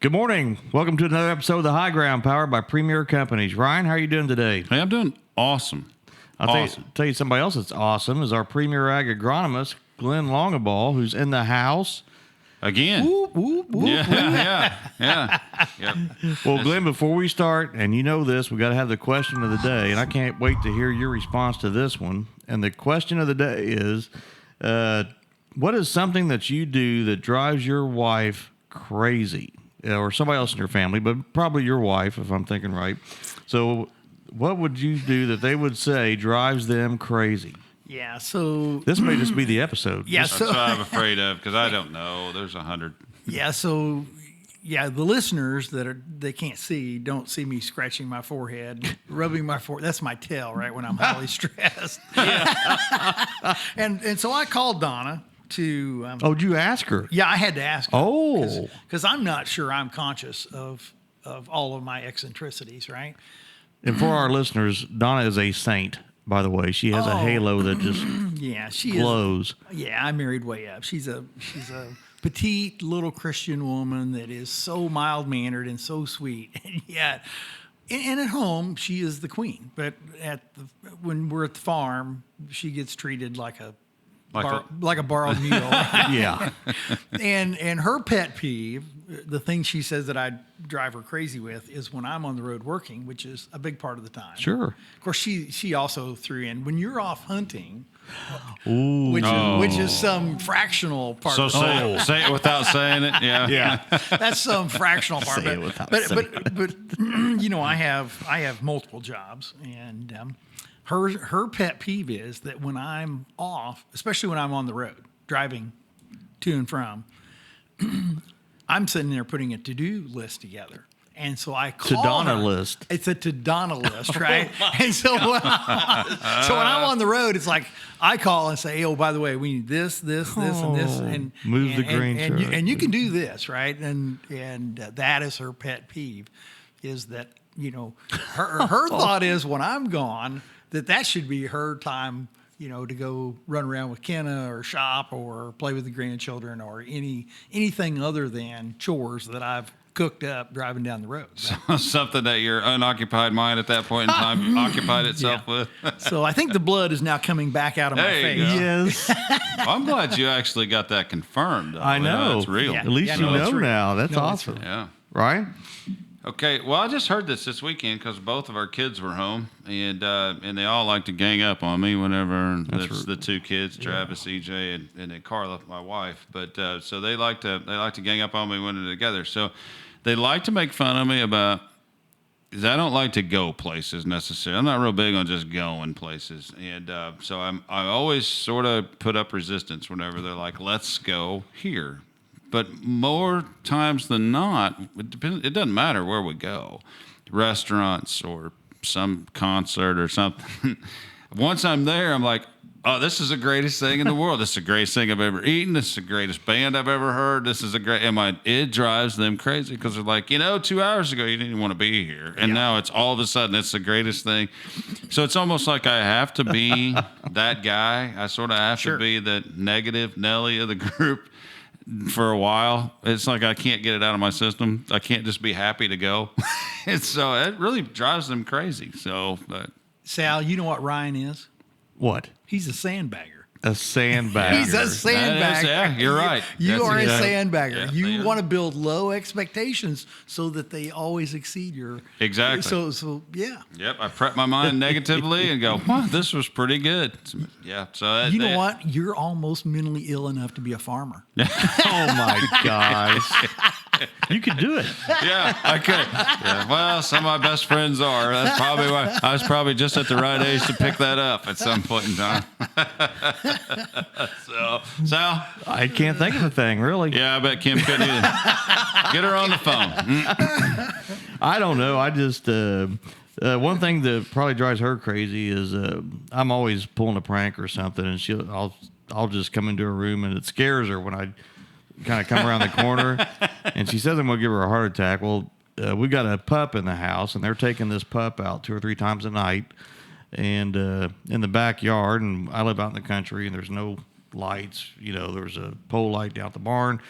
Good morning. Welcome to another episode of The High Ground, powered by Premier Companies. Ryan, how are you doing today? Hey, I'm doing awesome. I'll tell you somebody else that's awesome is our Premier Ag Agronomist, Glenn Longabaugh, who's in the house. Again. Whoop, whoop, whoop, Yeah. Yep. Well, Glenn, before we start, and you know this, we got to have the question of the day, and I can't wait to hear your response to this one. And the question of the day is, what is something that you do that drives your wife crazy? Or somebody else in your family, but probably your wife, if I'm thinking right. So what would you do that they would say drives them crazy? Yeah, so... This may just be the episode. Yeah, That's what I'm afraid of, because I don't know. There's 100. Yeah, so... Yeah, the listeners they can't see, don't see me scratching my forehead, rubbing my forehead. That's my tail, right, when I'm highly stressed. And so I called Donna to... did you ask her? Yeah, I had to ask her. Oh. Because I'm not sure I'm conscious of all of my eccentricities, right? And for our listeners, Donna is a saint, by the way. She has a halo that just glows. I married way up. She's a petite little Christian woman that is so mild-mannered and so sweet. And yet, and at home, she is the queen. But when we're at the farm, she gets treated like a borrowed mule. Yeah. And her pet peeve, the thing she says that I drive her crazy with, is when I'm on the road working, which is a big part of the time. Sure. Of course, she also threw in when you're off hunting, Ooh. which is some fractional part. So of the say it without saying it. Yeah. That's some fractional part. Say it without but saying I have multiple jobs, and her pet peeve is that when I'm off, especially when I'm on the road driving to and from, I'm sitting there putting a to-do list together. And so I call To-Donna her. list. It's a to-Donna list, right? And so when I'm on the road, it's like I call and say, "Oh, by the way, we need this, and this, and Move the green truck. and you can do this, right?" And that is her pet peeve, is that her thought is when I'm gone that should be her time, to go run around with Kenna or shop or play with the grandchildren or anything other than chores that I've cooked up driving down the road. Right? Something that your unoccupied mind at that point in time occupied itself with. So I think the blood is now coming back out of my There you face. go. Yes. Well, I'm glad you actually got that confirmed. Though. I know. It's real. Yeah. At least no, you it's know real. now. That's No, it's awesome. Yeah. Right? Okay, well, I just heard this weekend because both of our kids were home, and they all like to gang up on me whenever that's the two kids, Travis, EJ, and then Carla, my wife. But so they like to gang up on me when they're together. So they like to make fun of me about, because I don't like to go places necessarily. I'm not real big on just going places, and so I always sort of put up resistance whenever they're like, "Let's go here." But more times than not, it doesn't matter where we go, restaurants or some concert or something. Once I'm there, I'm like, "Oh, this is the greatest thing in the world. This is the greatest thing I've ever eaten. This is the greatest band I've ever heard. This is it drives them crazy because they're like, 2 hours ago you didn't even want to be here, and now it's all of a sudden it's the greatest thing. So it's almost like I have to be that guy. I sort of have to be the negative Nelly of the group. For a while, it's like I can't get it out of my system. I can't just be happy to go. And so it really drives them crazy. So, but Sal, you know what Ryan is? What? He's a sandbagger. A sandbagger. He's a sandbagger. Yeah, you're right. You That's are exactly- a sandbagger. Yeah, You they want are. to build low expectations so that they always exceed your... Exactly. So yeah. Yep, I prep my mind negatively and go, "Wow, this was pretty good." Yeah, so You know what? You're almost mentally ill enough to be a farmer. Oh, my gosh. You could do it. Yeah, I could. Yeah, well, some of my best friends are. That's probably why I was probably just at the right age to pick that up at some point in time. So, Sal? I can't think of a thing, really. Yeah, I bet Kim couldn't either. Get her on the phone. I don't know. I just one thing that probably drives her crazy is I'm always pulling a prank or something, and I'll just come into her room, and it scares her when I kind of come around the corner, and she says I'm going to give her a heart attack. Well, we got a pup in the house, and they're taking this pup out 2 or 3 times a night, and in the backyard, and I live out in the country, and there's no lights. There's a pole light down at the barn.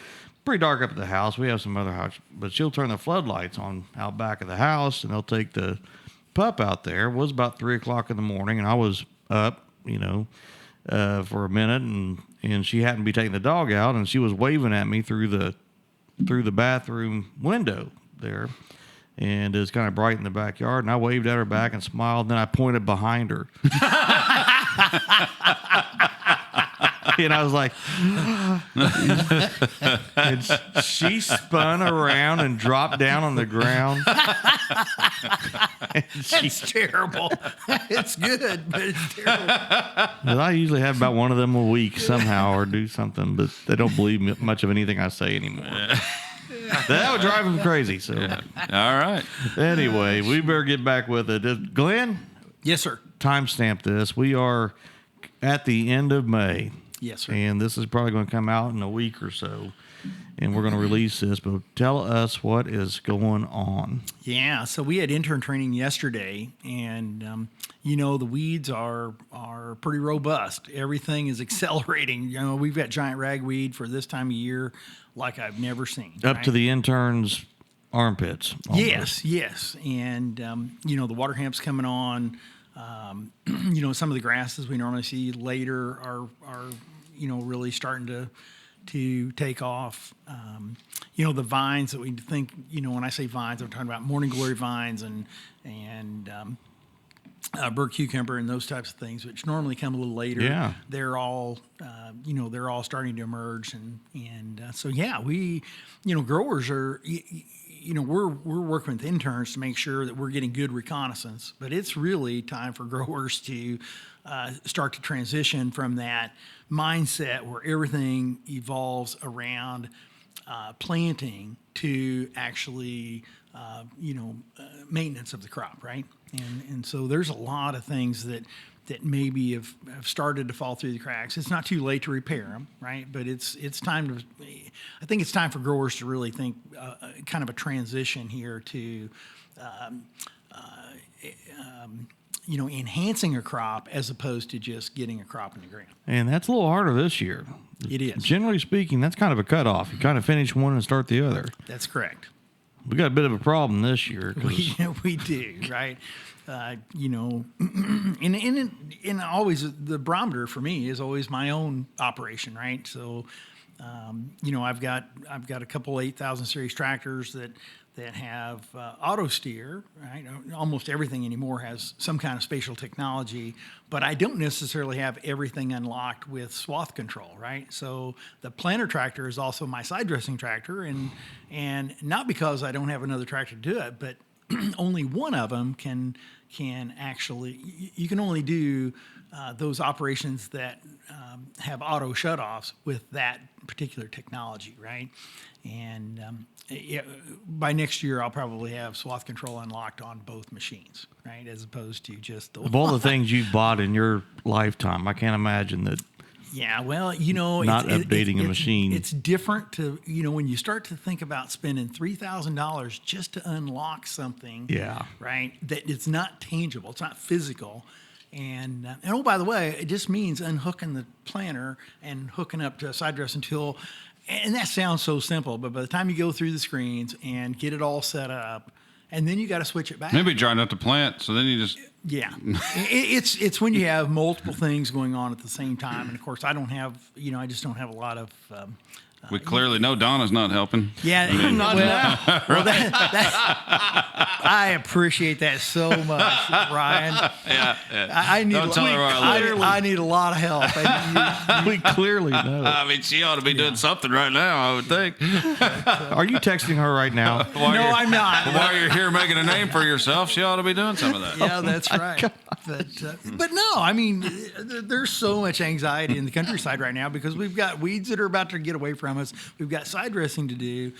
pretty dark up at the house. We have some other house, but she'll turn the floodlights on out back of the house, and they'll take the pup out there. It was about 3 o'clock in the morning, and I was up, for a minute, and she happened to be taking the dog out, and she was waving at me through the bathroom window there, and it was kind of bright in the backyard, and I waved at her back and smiled, and then I pointed behind her. And I was like, and she spun around and dropped down on the ground. That's terrible. It's good, but it's terrible. I usually have about one of them a week somehow or do something, but they don't believe much of anything I say anymore. That would drive them crazy. So, All right. Anyway, we better get back with it. Glenn? Yes, sir. Timestamp this. We are at the end of May. Yes, sir. And this is probably going to come out in a week or so. And we're going to release this. But tell us what is going on. Yeah. So we had intern training yesterday, and the weeds are pretty robust. Everything is accelerating. We've got giant ragweed for this time of year like I've never seen. Up to the interns' armpits. Almost. Yes. And the water hemp's coming on. Some of the grasses we normally see later are really starting to take off. The vines that we think, when I say vines, I'm talking about morning glory vines and bird cucumber and those types of things, which normally come a little later. Yeah. They're all, they're all starting to emerge. So we, growers are, we're working with interns to make sure that we're getting good reconnaissance, but it's really time for growers to start to transition from that mindset where everything evolves around planting to actually, maintenance of the crop, right? And so there's a lot of things that maybe have started to fall through the cracks. It's not too late to repair them, right? But it's time to. I think it's time for growers to really think kind of a transition here to, enhancing a crop as opposed to just getting a crop in the ground. And that's a little harder this year. It is. Generally speaking, that's kind of a cutoff. You kind of finish one and start the other. That's correct. We got a bit of a problem this year. We do, right? And always the barometer for me is always my own operation, right? So, I've got a couple 8,000 series tractors that have auto steer, right? Almost everything anymore has some kind of spatial technology, but I don't necessarily have everything unlocked with swath control, right? So the planter tractor is also my side dressing tractor, and not because I don't have another tractor to do it, but only one of them can actually, you can only do those operations that have auto shutoffs with that particular technology, right? And by next year, I'll probably have swath control unlocked on both machines, right? As opposed to just the Of all the things you've bought in your lifetime, I can't imagine that. Yeah, well, not updating a machine. It's different to, when you start to think about spending $3,000 just to unlock something. Yeah. Right. That it's not tangible. It's not physical. And oh, by the way, it just means unhooking the planter and hooking up to a side dressing tool. And that sounds so simple, but by the time you go through the screens and get it all set up, and then you got to switch it back. Maybe drying up the plant, so then you just. Yeah, it's when you have multiple things going on at the same time, and of course I don't have, I just don't have a lot of. We clearly know Donna's not helping. Yeah, I appreciate that so much, Ryan. Yeah. I need. Don't tell her where I live. I need a lot of help. We clearly know. I mean, she ought to be doing something right now, I would think. Are you texting her right now? No, I'm not. While you're here making a name for yourself, she ought to be doing some of that. Yeah, that's right. But no, I mean, there's so much anxiety in the countryside right now because we've got weeds that are about to get away from us. We've got side dressing to do.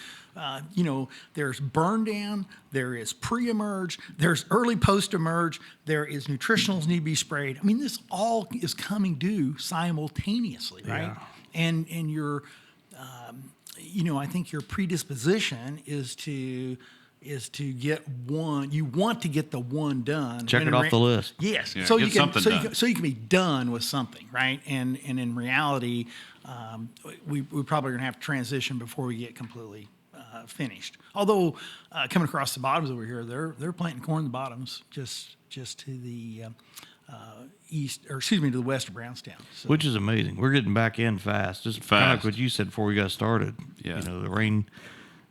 There's burn down, there is pre-emerge, there's early post-emerge, there is nutritionals need to be sprayed. I mean, this all is coming due simultaneously, right? Yeah. And your, I think your predisposition is to is to get one. You want to get the one done. Check it off the list. Yes, Yeah, so get you can something done. so you can be done with something, right? And in reality, we probably going to have to transition before we get completely finished. Although coming across the bottoms over here, they're planting corn in the bottoms just to the to the west of Brownstown. So. Which is amazing. We're getting back in fast. Just kind of like Fast. what you said before we got started. Yeah. The rain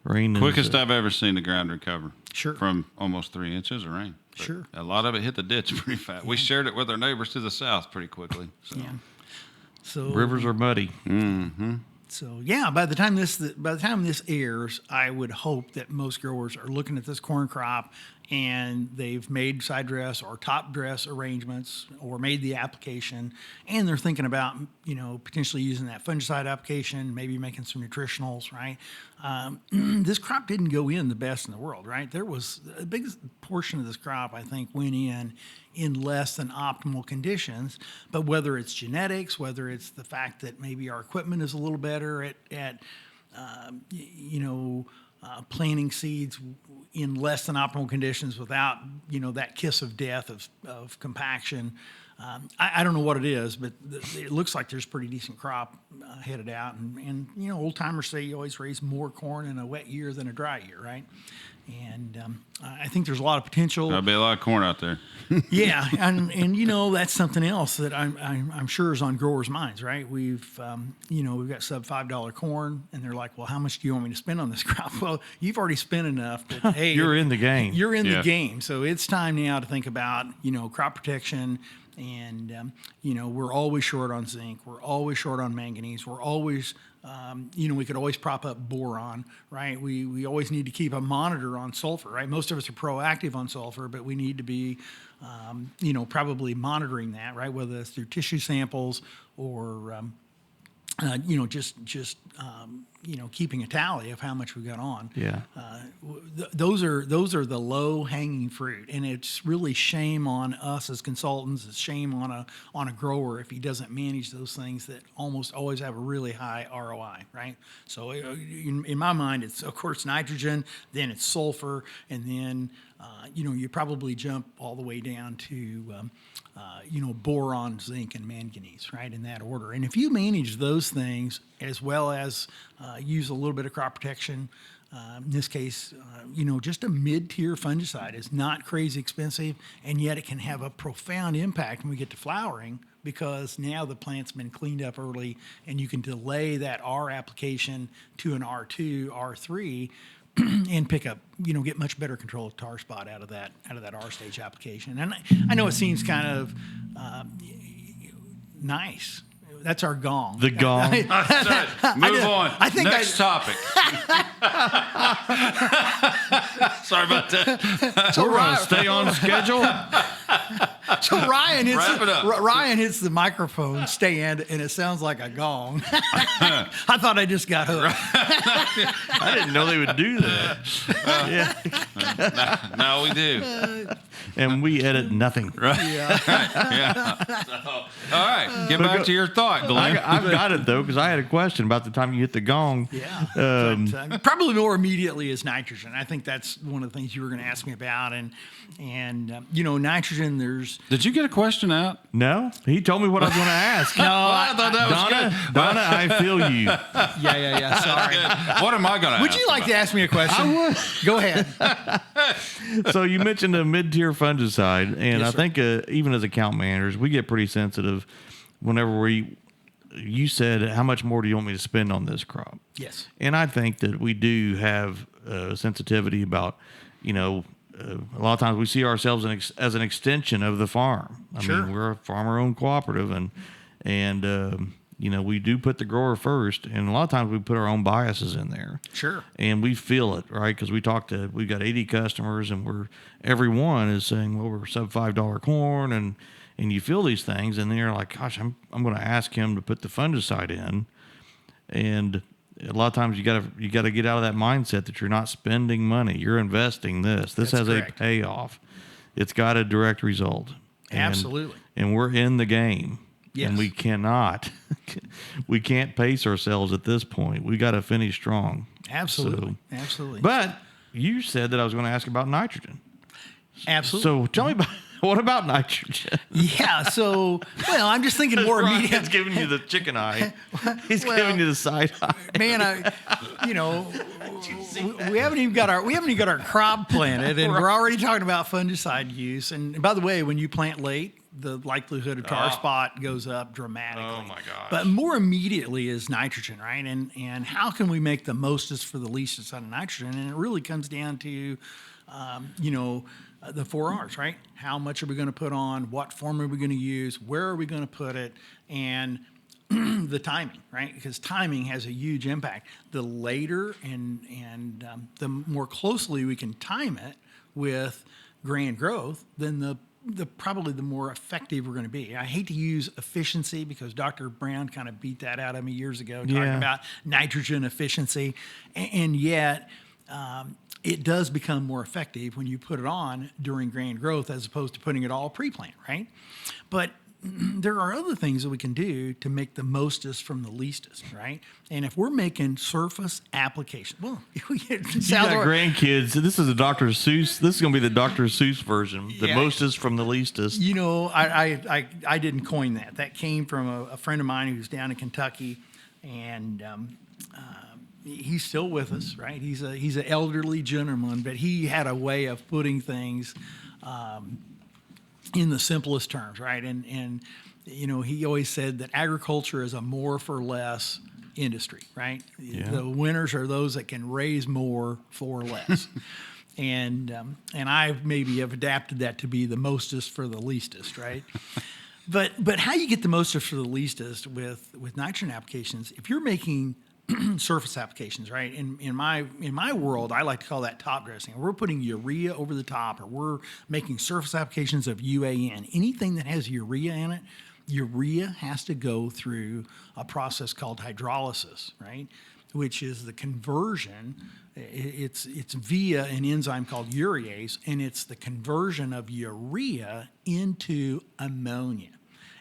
Quickest is, I've ever seen the ground recover. Sure. From almost 3 inches of rain. But Sure. A lot of it hit the ditch pretty fast. We shared it with our neighbors to the south pretty quickly. So. Yeah. So rivers are muddy. So yeah, by the time this airs, I would hope that most growers are looking at this corn crop and they've made side dress or top dress arrangements or made the application, and they're thinking about potentially using that fungicide application, maybe making some nutritionals. Right, this crop didn't go in the best in the world. Right, there was a big portion of this crop I think went in less than optimal conditions. But whether it's genetics, whether it's the fact that maybe our equipment is a little better at planting seeds in less than optimal conditions without that kiss of death of compaction. I don't know what it is, but it looks like there's pretty decent crop headed out. And old timers say you always raise more corn in a wet year than a dry year, right? And I think there's a lot of potential. There'll be a lot of corn out there. Yeah, and that's something else that I'm sure is on growers' minds, right? We've got sub $5 corn, and they're like, well, how much do you want me to spend on this crop? Well, you've already spent enough. But, hey, You're in the game. You're in Yeah. the game, so it's time now to think about crop protection. And we're always short on zinc. We're always short on manganese. We're always we could always prop up boron, right? We always need to keep a monitor on sulfur, right? Most of us are proactive on sulfur, but we need to be, probably monitoring that, right? Whether it's through tissue samples or, keeping a tally of how much we got on. Yeah. Those are the low hanging fruit, and it's really shame on us as consultants. It's shame on a grower if he doesn't manage those things that almost always have a really high ROI, right? So in my mind, it's of course nitrogen, then it's sulfur, and then you probably jump all the way down to boron, zinc, and manganese, right, in that order. And if you manage those things as well as use a little bit of crop protection, in this case, just a mid-tier fungicide is not crazy expensive, and yet it can have a profound impact when we get to flowering because now the plant's been cleaned up early, and you can delay that R application to an R2, R3, and pick up, get much better control of tar spot out of that R stage application. And I know it seems kind of nice. That's our gong. The gong. Move on. I think Next topic. Sorry about that. We're going to stay on schedule. So Ryan Wrap it up. Ryan hits the microphone stand, and it sounds like a gong. I thought I just got hooked. I didn't know they would do that. No, we do. And we edit nothing. Yeah. All right. Get back to your thought, Glenn. I've got it, though, because I had a question about the time you hit the gong. Yeah. But, probably more immediately is nitrogen. I think that's one of the things you were going to ask me about. And nitrogen, there's... Did you get a question out? No? He told me what I was going to ask. No, I thought that was good. Donna, I feel you. Yeah. Sorry. Good. What am I going to ask? Would you like to ask me a question? I would. Go ahead. So you mentioned a mid-tier fungicide, and Yes, I sir. think even as account managers, we get pretty sensitive whenever you said, how much more do you want me to spend on this crop? Yes. And I think that we do have sensitivity about, a lot of times we see ourselves as an extension of the farm. I Sure. mean, we're a farmer-owned cooperative, and we do put the grower first, and a lot of times we put our own biases in there. Sure. And we feel it, right? Because we've got 80 customers, and everyone is saying, well, we're sub $5 corn, and you feel these things, and then you're like, gosh, I'm going to ask him to put the fungicide in, and a lot of times you got to get out of that mindset that you're not spending money, you're investing this. This That's has correct. a payoff. It's got a direct result. Absolutely. And we're in the game. Yes. And we can't pace ourselves at this point. We got to finish strong. Absolutely. So, Absolutely. but you said that I was going to ask about nitrogen. Absolutely. So tell me about what about nitrogen? Yeah. So, well, I'm just thinking more Ryan's immediate. giving you the chicken eye. He's Well, giving you the side eye. Man, we haven't even got our crop planted, and we're already talking about fungicide use. And by the way, when you plant late, the likelihood of tar spot goes up dramatically. Oh my gosh. But more immediately is nitrogen, right? And how can we make the mostest for the leastest out of nitrogen? And it really comes down to, the 4 R's, right? How much are we going to put on? What form are we going to use? Where are we going to put it? And the timing, right? Because timing has a huge impact. The later and the more closely we can time it with grand growth, then the probably the more effective we're going to be. I hate to use efficiency because Dr. Brown kind of beat that out of me years ago, talking about nitrogen efficiency, and yet it does become more effective when you put it on during grand growth as opposed to putting it all pre-plant, right? But there are other things that we can do to make the mostest from the leastest, right? And if we're making surface application, well, you got grandkids. This is a Dr. Seuss. This is going to be the Dr. Seuss version. The mostest from the leastest. I didn't coin that. That came from a friend of mine who's down in Kentucky, and he's still with us, right? He's an elderly gentleman, but he had a way of putting things in the simplest terms, right? And he always said that agriculture is a more for less industry, right? Yeah. The winners are those that can raise more for less. and I maybe have adapted that to be the mostest for the leastest, right? But how you get the mostest for the leastest with nitrogen applications, if you're making surface applications, right? In my world, I like to call that top dressing. We're putting urea over the top, or we're making surface applications of UAN. Anything that has urea in it, urea has to go through a process called hydrolysis, right? Which is the conversion. It's via an enzyme called urease, and it's the conversion of urea into ammonia.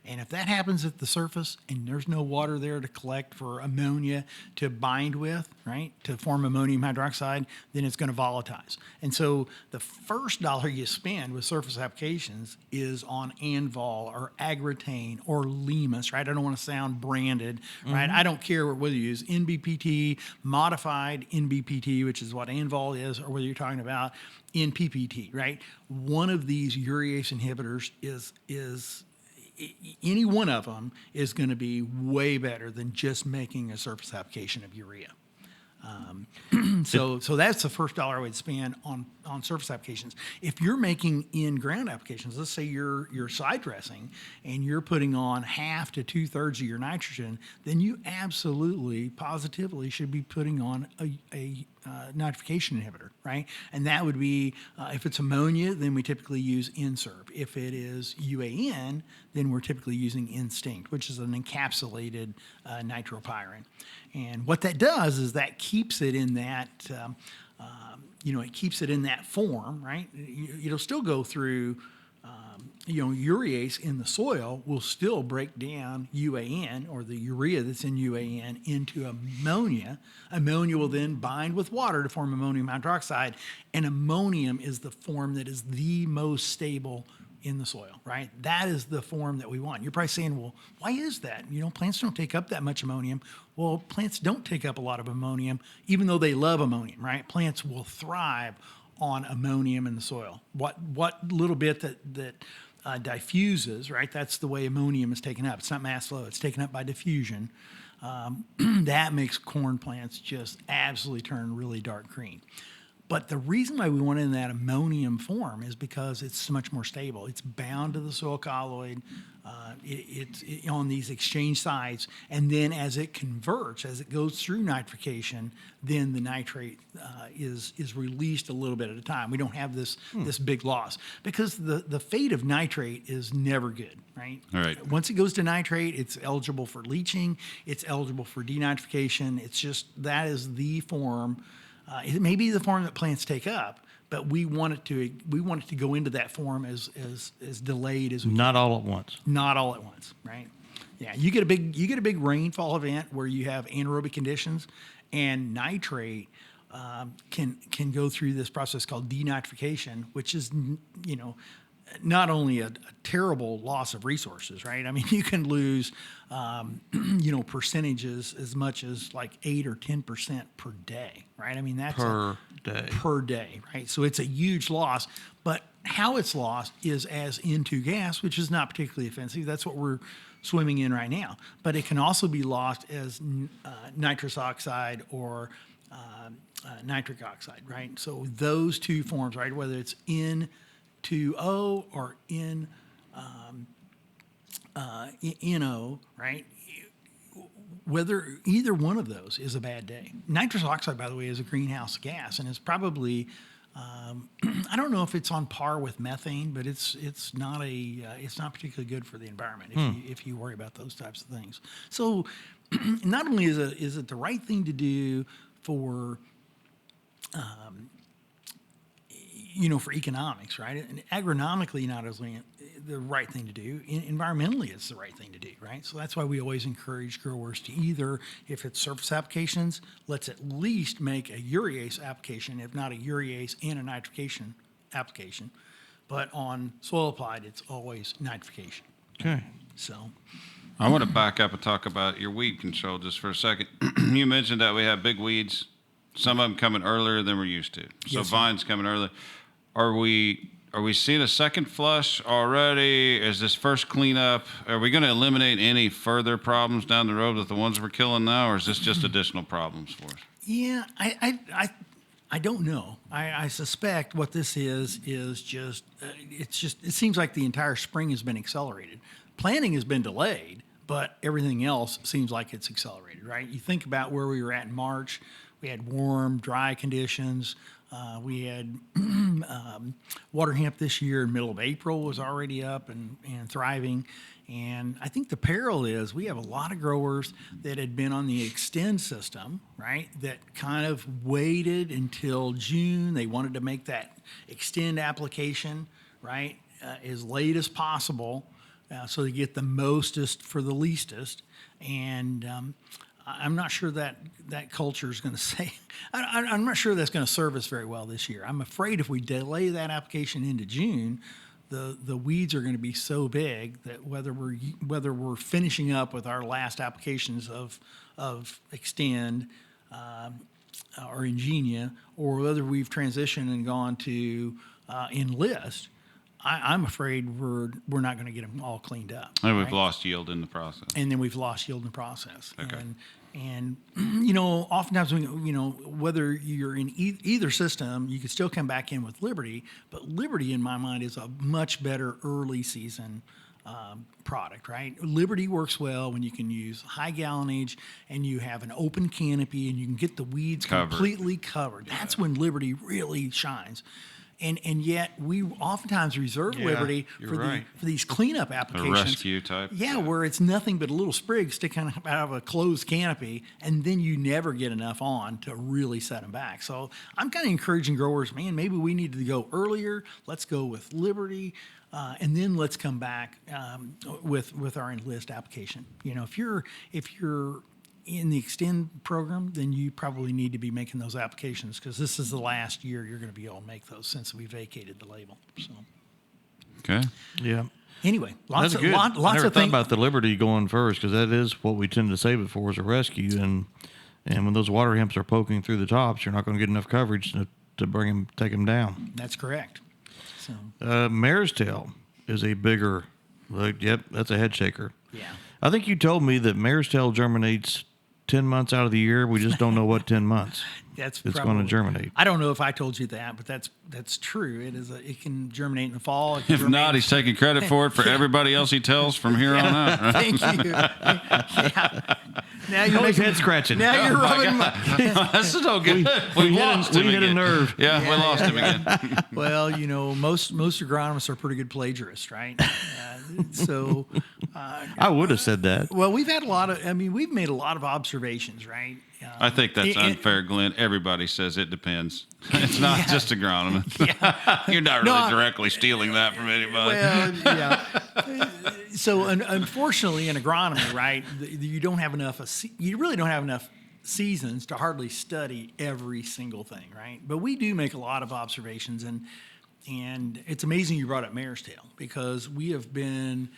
And if that happens at the surface and there's no water there to collect for ammonia to bind with, right, to form ammonium hydroxide, then it's going to volatilize. And so the first dollar you spend with surface applications is on Anvol or Agritane or Lemus, right? I don't want to sound branded, right? I don't care whether you use NBPT, modified NBPT, which is what Anvol is, or whether you're talking about NPPT, right? One of these urease inhibitors is any one of them is going to be way better than just making a surface application of urea. So that's the first dollar I would spend on surface applications. If you're making in-ground applications, let's say you're side dressing and you're putting on half to 2/3 of your nitrogen, then you absolutely, positively should be putting on a nitrification inhibitor, right? And that would be, if it's ammonia, then we typically use Inserv. If it is UAN, then we're typically using Instinct, which is an encapsulated nitropyrin. And what that does is that keeps it in that, it keeps it in that form, right? It'll still go through, urease in the soil will still break down UAN, or the urea that's in UAN, into ammonia. Ammonia will then bind with water to form ammonium hydroxide, and ammonium is the form that is the most stable in the soil, right? That is the form that we want. You're probably saying, well, why is that? Plants don't take up that much ammonium. Well, plants don't take up a lot of ammonium, even though they love ammonium, right? Plants will thrive on ammonium in the soil. What little bit that diffuses, right? That's the way ammonium is taken up. It's not mass flow. It's taken up by diffusion. That makes corn plants just absolutely turn really dark green. But the reason why we want it in that ammonium form is because it's so much more stable. It's bound to the soil colloid. It's on these exchange sites, and then as it converts, as it goes through nitrification, then the nitrate is released a little bit at a time. We don't have this big loss, because the fate of nitrate is never good, right? All right. Once it goes to nitrate, it's eligible for leaching. It's eligible for denitrification. It's just, that is the form. It may be the form that plants take up, but we want it to go into that form as delayed as we Not can. all at once. Not all at once, right? Yeah, you get a big rainfall event where you have anaerobic conditions, and nitrate can go through this process called denitrification, which is, not only a terrible loss of resources, right? I mean, you can lose, percentages as much as like 8 or 10% per day, right? I mean, that's per day, right? So it's a huge loss, but how it's lost is as N2 gas, which is not particularly offensive. That's what we're swimming in right now. But it can also be lost as nitrous oxide or nitric oxide, right? So those two forms, right, whether it's N2O or NO, right? Whether either one of those is a bad day. Nitrous oxide, by the way, is a greenhouse gas, and it's probably I don't know if it's on par with methane, but it's not particularly good for the environment if you worry about those types of things. So not only is it the right thing to do for for economics, right? And agronomically, not as the right thing to do. Environmentally, it's the right thing to do, right? So that's why we always encourage growers to either, if it's surface applications, let's at least make a urease application, if not a urease and a nitrification application. But on soil applied, it's always nitrification. Okay. So I want to back up and talk about your weed control just for a second. You mentioned that we have big weeds, some of them coming earlier than we're used to. So Yes, sir. vines coming early. Are we seeing a second flush already? Is this first cleanup? Are we going to eliminate any further problems down the road with the ones we're killing now, or is this just additional problems for us? yeah, I don't know. I suspect what this is just it seems like the entire spring has been accelerated. Planting has been delayed, but everything else seems like it's accelerated, right? You think about where we were at in March. We had warm, dry conditions. We had water hemp this year in middle of April was already up and thriving. And I think the peril is we have a lot of growers that had been on the Extend system, right, that kind of waited until June. They wanted to make that Extend application, right, as late as possible so they get the mostest for the leastest. And I'm not sure that culture is going to say, I'm not sure that's going to serve us very well this year. I'm afraid if we delay that application into June, the weeds are going to be so big that whether we're finishing up with our last applications of Extend or Ingenia, or whether we've transitioned and gone to Enlist, I'm afraid we're not going to get them all cleaned up. And we've lost yield in the process. And then we've lost yield in the process. Okay. And oftentimes, whether you're in either system, you could still come back in with Liberty. But Liberty, in my mind, is a much better early season product, right? Liberty works well when you can use high gallonage and you have an open canopy and you can get the weeds completely covered. That's when Liberty really shines. And yet we oftentimes reserve Liberty for these cleanup applications. A rescue type. Yeah, where it's nothing but a little sprig sticking out of a closed canopy, and then you never get enough on to really set them back. So I'm kind of encouraging growers, man, maybe we need to go earlier. Let's go with Liberty, and then let's come back with our Enlist application. If you're in the Extend program, then you probably need to be making those applications because this is the last year you're going to be able to make those since we vacated the label. So, okay. Yeah. Anyway, lots That's of good. lots I never of thought things. about the Liberty going first because that is what we tend to save it for is a rescue. And when those water hemps are poking through the tops, you're not going to get enough coverage to take them down. That's correct. So, Mare's tail is a bigger, that's a head shaker. yeah. I think you told me that mare's tail germinates 10 months out of the year. We just don't know what 10 months It's going to germinate. I don't know if I told you that, but that's true. It can germinate in the fall. If not, he's taking credit for it for everybody else he tells from here on out. Right? Thank you. Yeah. Now you're Always making head scratching. Now you're rubbing my. This is no good. We lost him hit a again. nerve. Yeah, we lost him again. Well, most agronomists are pretty good plagiarists, right? So. I would have said that. Well, we've made a lot of observations, right? I think that's unfair, Glenn. Everybody says it depends. It's not just agronomists. You're not really directly stealing that from anybody. Well, yeah. So, unfortunately, in agronomy, right, you don't have enough. You really don't have enough seasons to hardly study every single thing, right? But we do make a lot of observations, and it's amazing you brought up mare's tail, because we have been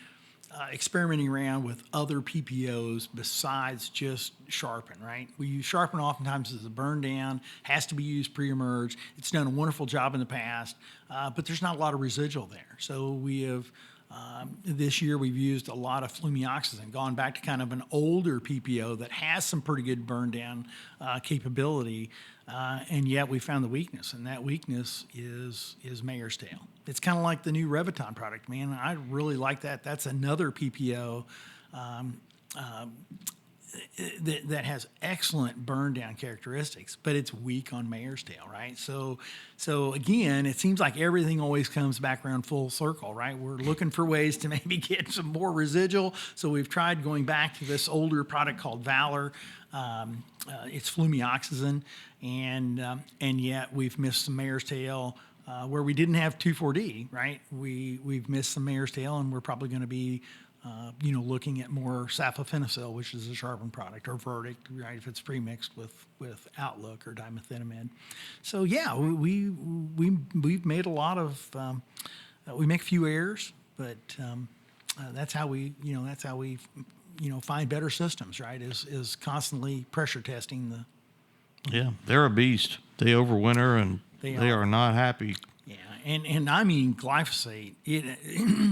experimenting around with other PPOs besides just sharpen, right? We use sharpen oftentimes as a burn down, has to be used pre-emerge. It's done a wonderful job in the past, but there's not a lot of residual there. So we have, this year we've used a lot of flumioxazin, gone back to kind of an older PPO that has some pretty good burn down capability, and yet we found the weakness, and that weakness is mare's tail. It's kind of like the new Reviton product, man. I really like that. That's another PPO that has excellent burn down characteristics, but it's weak on mare's tail, right? So again, it seems like everything always comes back around full circle, right? We're looking for ways to maybe get some more residual. So we've tried going back to this older product called Valor. It's flumioxazin, and yet we've missed some mare's tail where we didn't have 2,4-D, right? We've missed some mare's tail, and we're probably going to be looking at more saflofenicil, which is a sharpened product, or Verdict, right, if it's pre-mixed with Outlook or dimethylamide. So yeah, we've made a lot of we make a few errors, but that's how we find better systems, right? Is constantly pressure testing the. Yeah, they're a beast. They overwinter, and they are not happy. Yeah, and I mean glyphosate.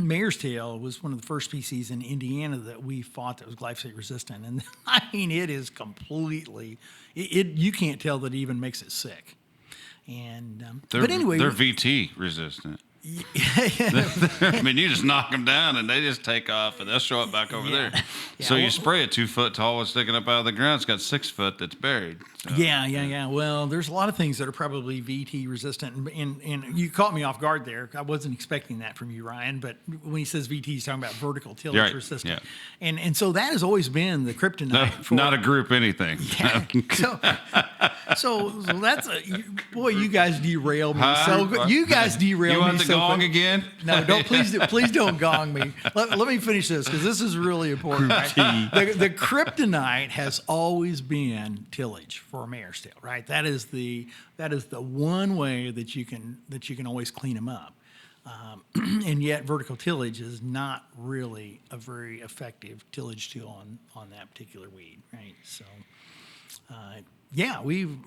Mare's tail was one of the first species in Indiana that we fought that was glyphosate resistant, and I mean it is completely. You can't tell that it even makes it sick. And but anyway, they're VT resistant. I mean, you just knock them down and they just take off, and they'll show up back over there. Yeah, so you spray a 2 foot tall one sticking up out of the ground. It's got 6 foot that's buried. So. Yeah. Well, there's a lot of things that are probably VT resistant, and you caught me off guard there. I wasn't expecting that from you, Ryan. But when he says VT, he's talking about vertical tillage resistant, and so that has always been the kryptonite. No, not a group anything. Yeah. So that's boy, you guys derail me. So you guys derail me. You want the gong again? No, don't please don't gong me. Let me finish this, because this is really important. Right? The kryptonite has always been tillage for mare's tail, right? That is the one way that you can always clean them up. And yet vertical tillage is not really a very effective tillage tool on that particular weed, right? So. We've,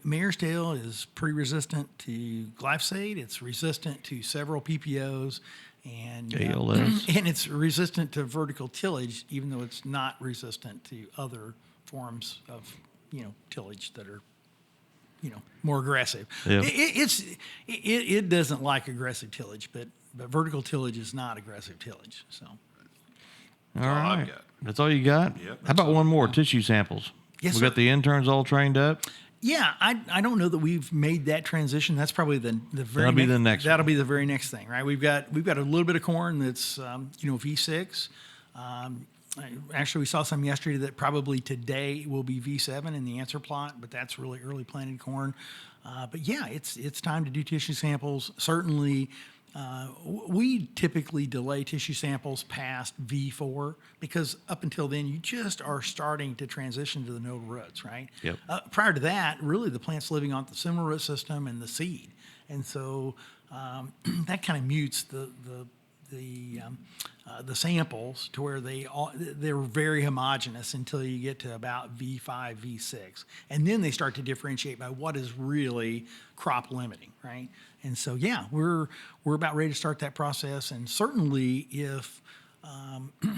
mare's tail is pretty resistant to glyphosate. It's resistant to several PPOs, and it's resistant to vertical tillage, even though it's not resistant to other forms of, tillage that are, more aggressive. Yep. It doesn't like aggressive tillage, but vertical tillage is not aggressive tillage. So. All right. That's all you got? Yep. How about one more? Tissue samples. Yes, we sir. got the interns all trained up? Yeah, I don't know that we've made that transition. That's probably the very next. That'll be the very next thing, right? We've got a little bit of corn that's V6. Actually, we saw some yesterday that probably today will be V7 in the answer plot, but that's really early planted corn. But yeah, it's time to do tissue samples. Certainly. We typically delay tissue samples past V4 because up until then you just are starting to transition to the nodal roots, right? Yep. Prior to that, really the plant's living on the seminal root system and the seed, and so that kind of mutes the samples to where they're very homogeneous until you get to about V5, V6, and then they start to differentiate by what is really crop limiting, right? And so yeah, we're about ready to start that process, and certainly if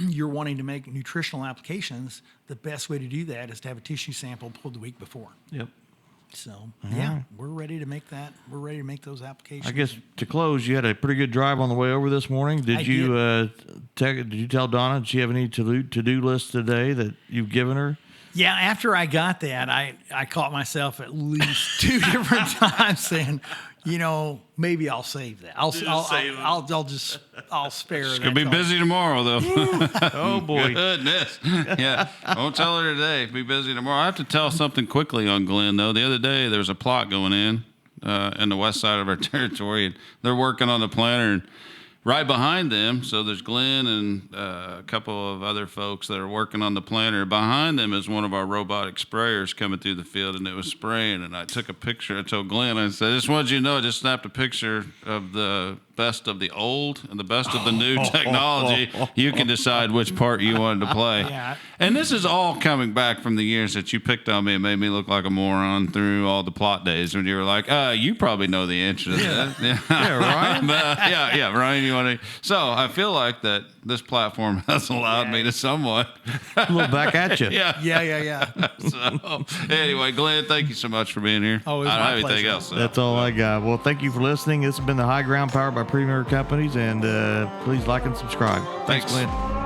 you're wanting to make nutritional applications, the best way to do that is to have a tissue sample pulled the week before. Yep. So yeah, we're ready to make that. We're ready to make those applications. I guess to close, you had a pretty good drive on the way over this morning. Did you tell Donna, did she have any to-do list today that you've given her? Yeah, after I got that, I caught myself at least 2 different times saying, maybe I'll save that. I'll spare it. It's gonna be busy tomorrow, though. Oh boy, goodness. Yeah, won't tell her today. Be busy tomorrow. I have to tell something quickly on Glenn, though. The other day there was a plot going in the west side of our territory, and they're working on the planter, right behind them, so there's Glenn and a couple of other folks that are working on the planter. Behind them is one of our robotic sprayers coming through the field, and it was spraying. And I took a picture. I told Glenn, I said, I just wanted you to know, I just snapped a picture of the best of the old and the best of the new technology. You can decide which part you wanted to play. Yeah. And this is all coming back from the years that you picked on me and made me look like a moron through all the plot days when you were like, you probably know the answer to that. Yeah, Ryan. Ryan, you want to? So I feel like that this platform has allowed me to somewhat A little back at you. Yeah. So anyway, Glenn, thank you so much for being here. Oh, it was I don't my have anything pleasure. else. That's all I got. Well, thank you for listening. This has been the High Ground powered by Premier Companies, and please like and subscribe. Thanks, Glenn.